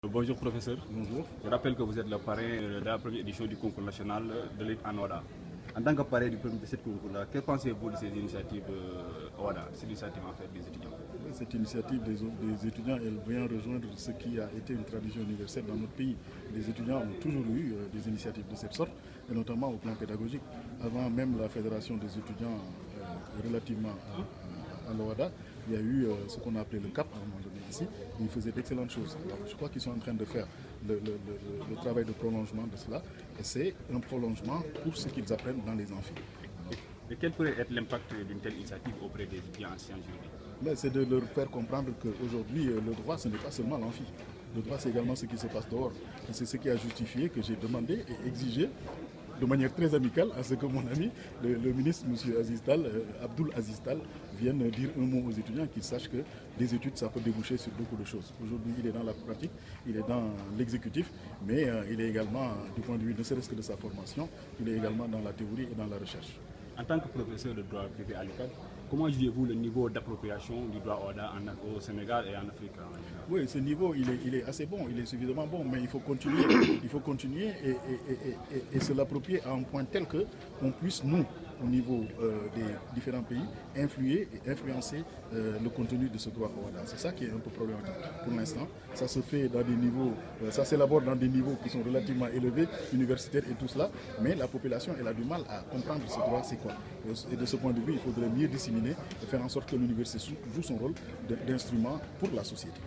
Bonjour professeur. Bonjour. Je rappelle que vous êtes le parrain de la première édition du concours national de l'élite en OHADA. En tant que parrain de cette concours-là, que pensez-vous de ces initiatives OHADA, cette initiative en fait des étudiants? Cette initiative des étudiants, elle vient rejoindre ce qui a été une tradition universelle dans notre pays. Les étudiants ont toujours eu des initiatives de cette sorte, et notamment au plan pédagogique. Avant même la fédération des étudiants relativement à l'OHADA, il y a eu ce qu'on a appelé le CAP à un moment donné ici, et ils faisaient d'excellentes choses. Alors, je crois qu'ils sont en train de faire le travail de prolongement de cela, et c'est un prolongement pour ce qu'ils apprennent dans les amphis. Et quel pourrait être l'impact d'une telle initiative auprès des étudiants en sciences juridiques? C'est de leur faire comprendre qu'aujourd'hui, le droit, ce n'est pas seulement l'amphi. Le droit, c'est également ce qui se passe dehors. Et c'est ce qui a justifié que j'ai demandé et exigé de manière très amicale à ce que mon ami, le ministre M. Abdoul Aziz Tall, vienne dire un mot aux étudiants, qu'ils sachent que les études, ça peut déboucher sur beaucoup de choses. Aujourd'hui, il est dans la pratique, il est dans l'exécutif, mais il est également, du point de vue ne serait-ce que de sa formation, il est également dans la théorie et dans la recherche. En tant que professeur de droit privé à l'UCAD, comment jugez-vous le niveau d'appropriation du droit OHADA au Sénégal et en Afrique en général? Oui, ce niveau, il est assez bon, il est suffisamment bon, mais il faut continuer et se l'approprier à un point tel qu'on puisse, nous, au niveau des différents pays, influer et influencer le contenu de ce droit OHADA. C'est ça qui est un peu problématique pour l'instant. Ça se fait dans des niveaux, ça s'élabore dans des niveaux qui sont relativement élevés, universitaires et tout cela, mais la population, elle a du mal à comprendre ce droit, c'est quoi. Et de ce point de vue, il faudrait mieux disséminer et faire en sorte que l'université joue son rôle d'instrument pour la société.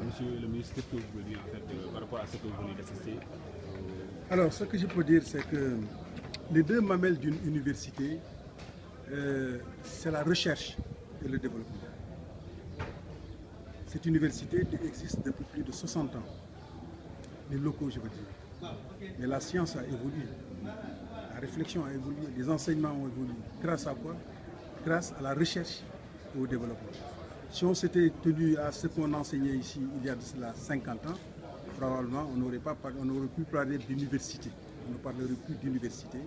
Monsieur le ministre, qu'est-ce que vous voulez dire en fait, par rapport à ce que vous venez d'assister? Alors, ce que je peux dire, c'est que les deux mamelles d'une université, c'est la recherche et le développement. Cette université existe depuis plus de 60 ans. Les locaux, je veux dire. Mais la science a évolué. La réflexion a évolué. Les enseignements ont évolué. Grâce à quoi? Grâce à la recherche et au développement. Si on s'était tenu à ce qu'on enseignait ici il y a de cela 50 ans, probablement on n'aurait plus parlé d'université. On ne parlerait plus d'université,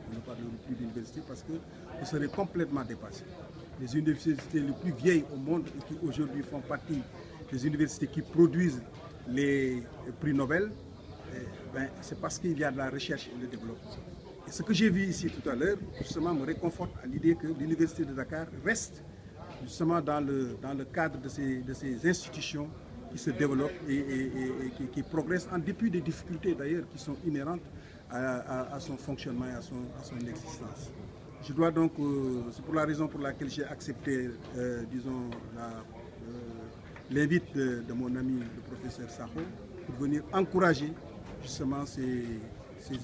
parce qu'on serait complètement dépassé. Les universités les plus vieilles au monde et qui aujourd'hui font partie des universités qui produisent les prix Nobel, c'est parce qu'il y a de la recherche et le développement. Et ce que j'ai vu ici tout à l'heure, justement, me réconforte à l'idée que l'université de Dakar reste justement dans le cadre de ces institutions qui se développent et qui progressent en dépit des difficultés d'ailleurs qui sont inhérentes à son fonctionnement et à son existence. Je dois donc, c'est pour la raison pour laquelle j'ai accepté, disons, l'invite de mon ami le professeur Sakho pour venir encourager justement ces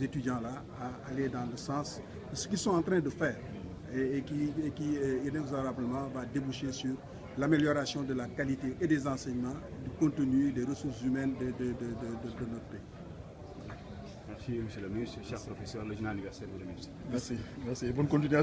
étudiants-là à aller dans le sens de ce qu'ils sont en train de faire et qui inexorablement va déboucher sur l'amélioration de la qualité et des enseignements, du contenu, des ressources humaines de notre pays. Merci, monsieur le ministre, cher professeur, le général universitaire, vous remercie. Merci, bonne continuation.